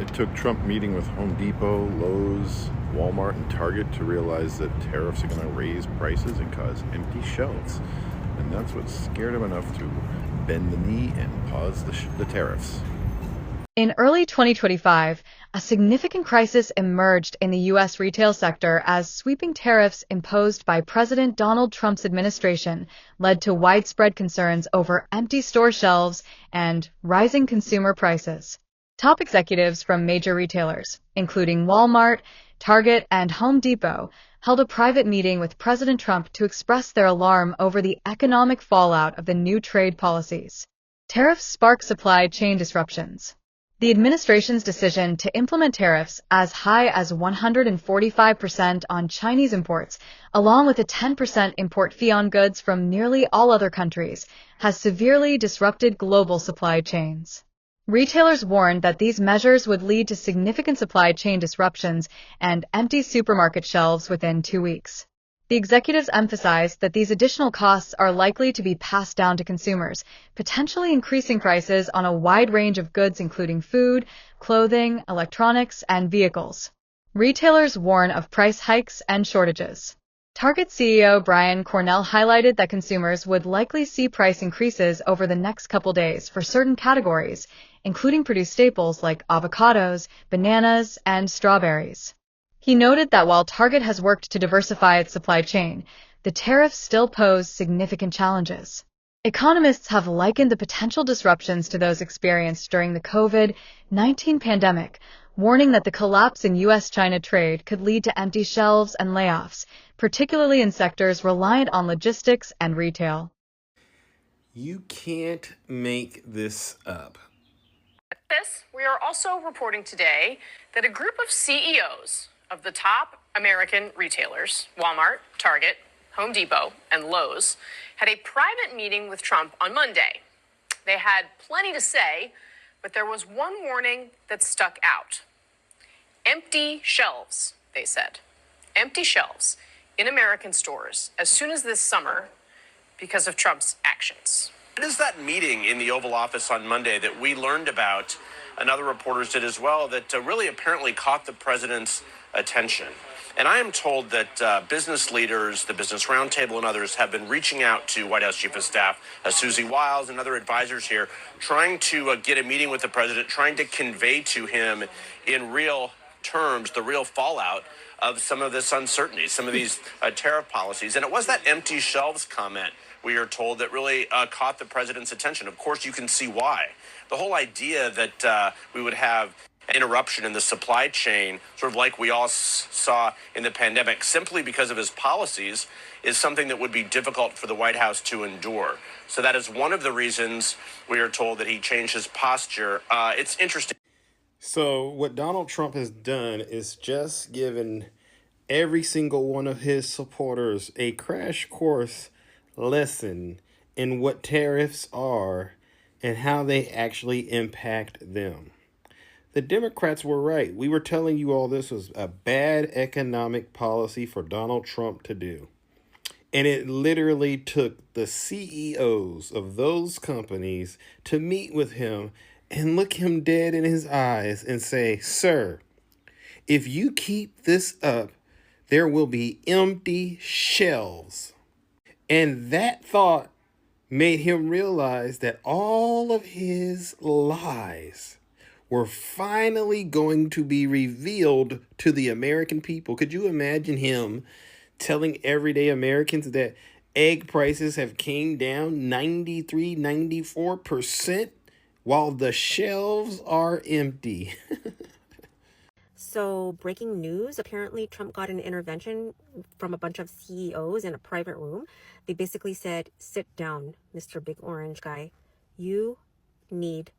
It took Trump meeting with Home Depot, Lowe's, Walmart, and Target to realize that tariffs are going to raise prices and cause empty shelves. And that's what scared him enough to bend the knee and pause the tariffs. In early 2025, a significant crisis emerged in the U.S. retail sector as sweeping tariffs imposed by President Donald Trump's administration led to widespread concerns over empty store shelves and rising consumer prices. Top executives from major retailers, including Walmart, Target, and Home Depot, held a private meeting with President Trump to express their alarm over the economic fallout of the new trade policies. Tariffs spark supply chain disruptions. The administration's decision to implement tariffs as high as 145% on Chinese imports, along with a 10% import fee on goods from nearly all other countries, has severely disrupted global supply chains. Retailers warned that these measures would lead to significant supply chain disruptions and empty supermarket shelves within 2 weeks. The executives emphasized that these additional costs are likely to be passed down to consumers, potentially increasing prices on a wide range of goods including food, clothing, electronics, and vehicles. Retailers warn of price hikes and shortages. Target CEO Brian Cornell highlighted that consumers would likely see price increases over the next couple days for certain categories, including produce staples like avocados, bananas, and strawberries. He noted that while Target has worked to diversify its supply chain, the tariffs still pose significant challenges. Economists have likened the potential disruptions to those experienced during the COVID-19 pandemic, warning that the collapse in U.S.-China trade could lead to empty shelves and layoffs, particularly in sectors reliant on logistics and retail. You can't make this up. We are also reporting today that a group of CEOs of the top American retailers, Walmart, Target, Home Depot, and Lowe's, had a private meeting with Trump on Monday. They had plenty to say, but there was one warning that stuck out. Empty shelves, they said. Empty shelves in American stores as soon as this summer because of Trump's actions. It is that meeting in the Oval Office on Monday that we learned about, and other reporters did as well, that really apparently caught the president's attention. And I am told that business leaders, the Business Roundtable and others have been reaching out to White House Chief of Staff Susie Wiles and other advisors here, trying to get a meeting with the president, trying to convey to him in real terms the real fallout of some of this uncertainty, some of these tariff policies. And it was that empty shelves comment, we are told, that really caught the president's attention. Of course, you can see why. The whole idea that we would have interruption in the supply chain, sort of like we all saw in the pandemic, simply because of his policies, is something that would be difficult for the White House to endure. So that is one of the reasons we are told that he changed his posture. It's interesting. So what Donald Trump has done is just given every single one of his supporters a crash course lesson in what tariffs are and how they actually impact them. The Democrats were right. We were telling you all this was a bad economic policy for Donald Trump to do. And it literally took the CEOs of those companies to meet with him and look him dead in his eyes and say, "Sir, if you keep this up, there will be empty shelves." And that thought made him realize that all of his lies were finally going to be revealed to the American people. Could you imagine him telling everyday Americans that egg prices have came down 93, 94% while the shelves are empty? So, breaking news, apparently Trump got an intervention from a bunch of CEOs in a private room. They basically said, "Sit down, Mr. Big Orange guy. You need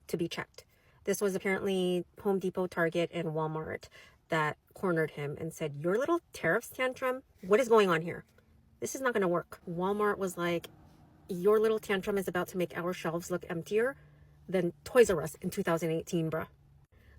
to be checked." This was apparently Home Depot, Target, and Walmart that cornered him and said, "Your little tariffs tantrum, what is going on here? This is not going to work." Walmart was like, "Your little tantrum is about to make our shelves look emptier than Toys R Us in 2018, bruh."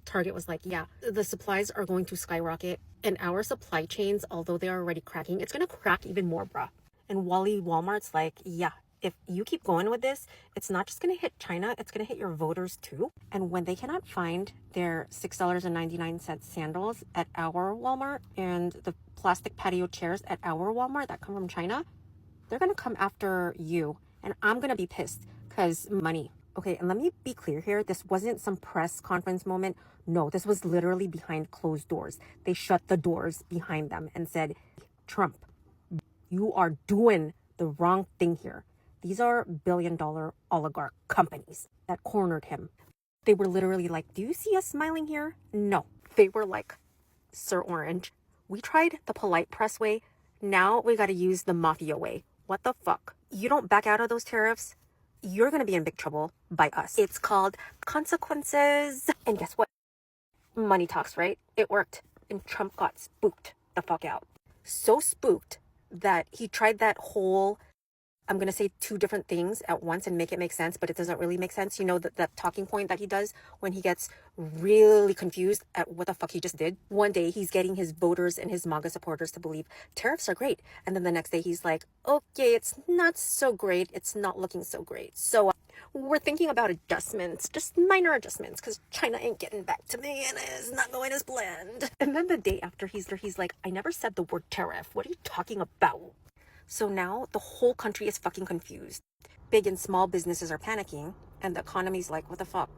Target was like, "Yeah, the supplies are going to skyrocket, and our supply chains, although they're already cracking, it's going to crack even more, bruh." And Walmart's like, "Yeah, if you keep going with this, it's not just going to hit China, it's going to hit your voters too. And when they cannot find their $6.99 sandals at our Walmart and the plastic patio chairs at our Walmart that come from China, they're going to come after you. And I'm going to be pissed because money. Okay, and let me be clear here. This wasn't some press conference moment. No, this was literally behind closed doors. They shut the doors behind them and said, Trump, you are doing the wrong thing here. These are billion-dollar oligarch companies that cornered him. They were literally like, do you see us smiling here? No. They were like, Sir Orange, we tried the polite press way. Now we got to use the mafia way. What the fuck? You don't back out of those tariffs, you're going to be in big trouble by us. It's called consequences. And guess what? Money talks, right? It worked. And Trump got spooked the fuck out. So spooked that he tried that whole, I'm going to say two different things at once and make it make sense, but it doesn't really make sense. You know, that talking point that he does when he gets really confused at what the fuck he just did. One day he's getting his voters and his MAGA supporters to believe tariffs are great. And then the next day he's like, okay, it's not so great. It's not looking so great. So we're thinking about adjustments, just minor adjustments, because China ain't getting back to me and it's not going as planned. And then the day after he's like, I never said the word tariff. What are you talking about? So now the whole country is fucking confused. Big and small businesses are panicking, and the economy's like, what the fuck?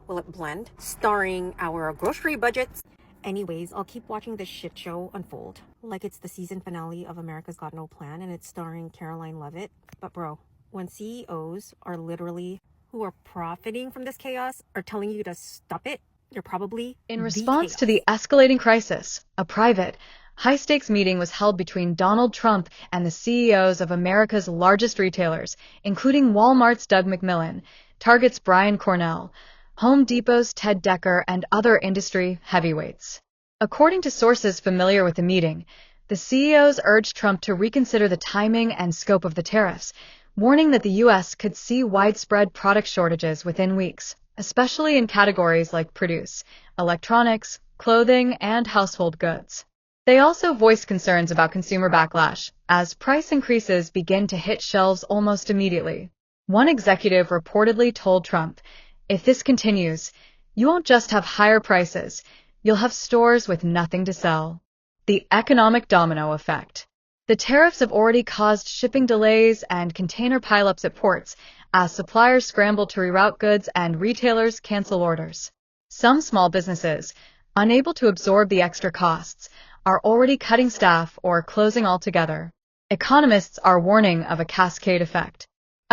Will it blend? Starring our grocery budgets. Anyways, I'll keep watching this shit show unfold. Like it's the season finale of America's Got No Plan, and it's starring Caroline Levitt. But bro, when CEOs are literally, who are profiting from this chaos, are telling you to stop it, you're probably In response to the escalating crisis, a private, high-stakes meeting was held between Donald Trump and the CEOs of America's largest retailers, including Walmart's Doug McMillon, Target's Brian Cornell, Home Depot's Ted Decker, and other industry heavyweights. According to sources familiar with the meeting, the CEOs urged Trump to reconsider the timing and scope of the tariffs, warning that the U.S. could see widespread product shortages within weeks, especially in categories like produce, electronics, clothing, and household goods. They also voiced concerns about consumer backlash, as price increases begin to hit shelves almost immediately. One executive reportedly told Trump, if this continues, you won't just have higher prices, you'll have stores with nothing to sell. The economic domino effect. The tariffs have already caused shipping delays and container pileups at ports, as suppliers scramble to reroute goods and retailers cancel orders. Some small businesses, unable to absorb the extra costs, are already cutting staff or closing altogether. Economists are warning of a cascade effect.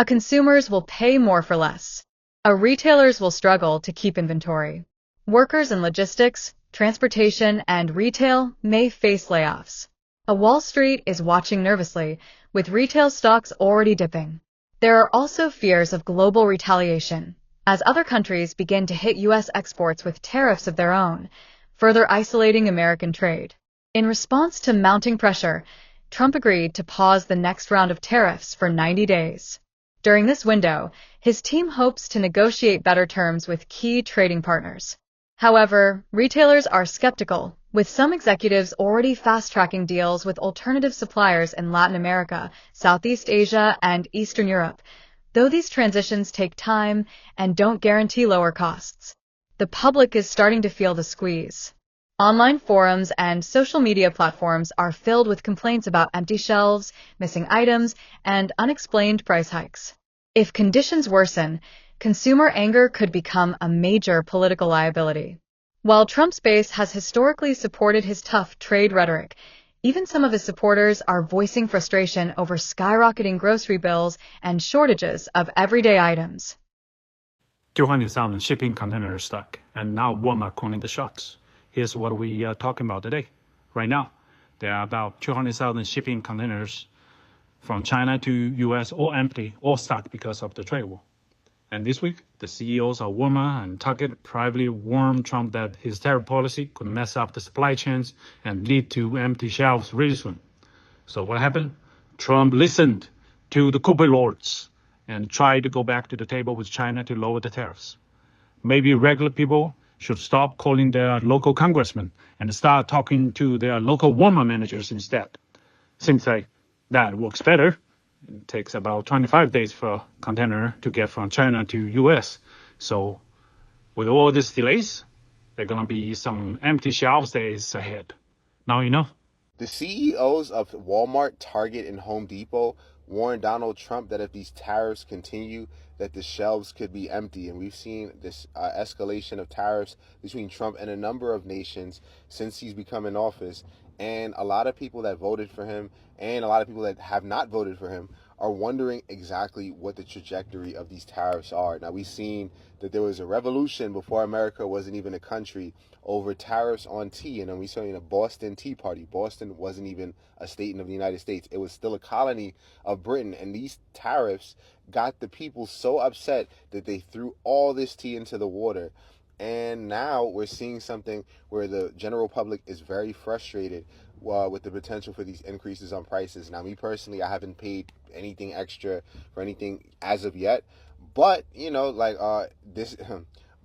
Consumers will pay more for less. Retailers will struggle to keep inventory. Workers in logistics, transportation, and retail may face layoffs. Wall Street is watching nervously, with retail stocks already dipping. There are also fears of global retaliation, as other countries begin to hit U.S. exports with tariffs of their own, further isolating American trade. In response to mounting pressure, Trump agreed to pause the next round of tariffs for 90 days. During this window, his team hopes to negotiate better terms with key trading partners. However, retailers are skeptical, with some executives already fast-tracking deals with alternative suppliers in Latin America, Southeast Asia, and Eastern Europe, though these transitions take time and don't guarantee lower costs. The public is starting to feel the squeeze. Online forums and social media platforms are filled with complaints about empty shelves, missing items, and unexplained price hikes. If conditions worsen, consumer anger could become a major political liability. While Trump's base has historically supported his tough trade rhetoric, even some of his supporters are voicing frustration over skyrocketing grocery bills and shortages of everyday items. 200,000 shipping containers stuck, and now Walmart calling the shots. Here's what we are talking about today. Right now, there are about 200,000 shipping containers from China to US, all empty, all stuck because of the trade war. And this week, the CEOs of Walmart and Target privately warned Trump that his tariff policy could mess up the supply chains and lead to empty shelves really soon. So what happened? Trump listened to the corporate lords and tried to go back to the table with China to lower the tariffs. Maybe regular people should stop calling their local congressmen and start talking to their local Walmart managers instead. Seems like that works better. It takes about 25 days for a container to get from China to US. So with all these delays, there are going to be some empty shelves days ahead. Now you know. The CEOs of Walmart, Target, and Home Depot warned Donald Trump that if these tariffs continue, that the shelves could be empty. And we've seen this escalation of tariffs between Trump and a number of nations since he's become in office. And a lot of people that voted for him and a lot of people that have not voted for him are wondering exactly what the trajectory of these tariffs are. Now, we've seen that there was a revolution before America wasn't even a country over tariffs on tea. And then we saw in a Boston Tea Party. Boston wasn't even a state of the United States. It was still a colony of Britain. And these tariffs got the people so upset that they threw all this tea into the water. And now we're seeing something where the general public is very frustrated with the potential for these increases on prices. Now, me personally, I haven't paid anything extra for anything as of yet. But,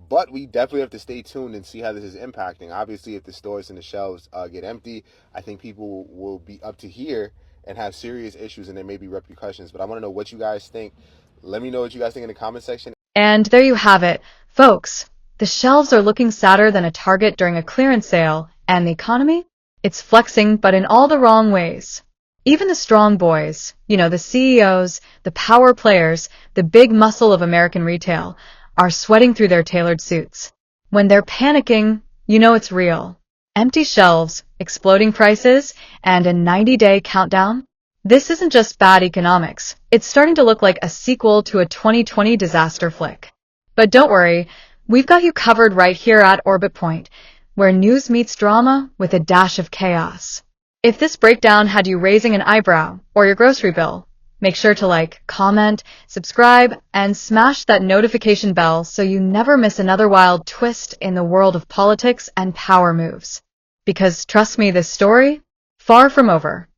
but we definitely have to stay tuned and see how this is impacting. Obviously, if the stores and the shelves get empty, I think people will be up to here and have serious issues, and there may be repercussions. But I want to know what you guys think. Let me know what you guys think in the comment section. And there you have it, folks. The shelves are looking sadder than a Target during a clearance sale, and the economy? It's flexing, but in all the wrong ways. Even the strong boys, the CEOs, the power players, the big muscle of American retail, are sweating through their tailored suits. When they're panicking, it's real. Empty shelves, exploding prices, and a 90-day countdown? This isn't just bad economics. It's starting to look like a sequel to a 2020 disaster flick. But don't worry, we've got you covered right here at Orbit Point, where news meets drama with a dash of chaos. If this breakdown had you raising an eyebrow or your grocery bill, make sure to like, comment, subscribe, and smash that notification bell so you never miss another wild twist in the world of politics and power moves. Because trust me, this story, far from over.